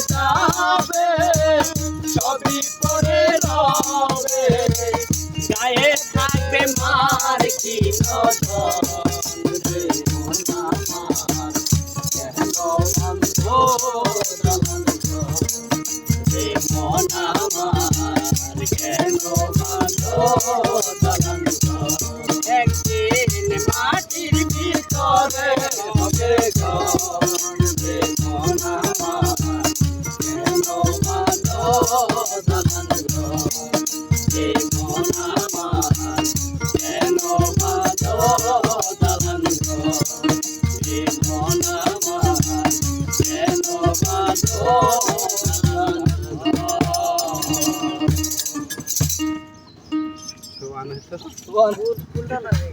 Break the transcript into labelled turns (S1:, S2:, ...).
S1: যাবে সবই পরে রবে গায়ে থাকবে মার কি নজন রে মন আমার কেন অন্ধ দালান রে মন আমার কেন ভালো দালান একদিন মাটির ভিতরে হবে ঘর রে মন আমার কেন ভালো দালান রে মন আমার কেন ভালো দালান রে মন আমার কেন ভালো
S2: Tuan itu.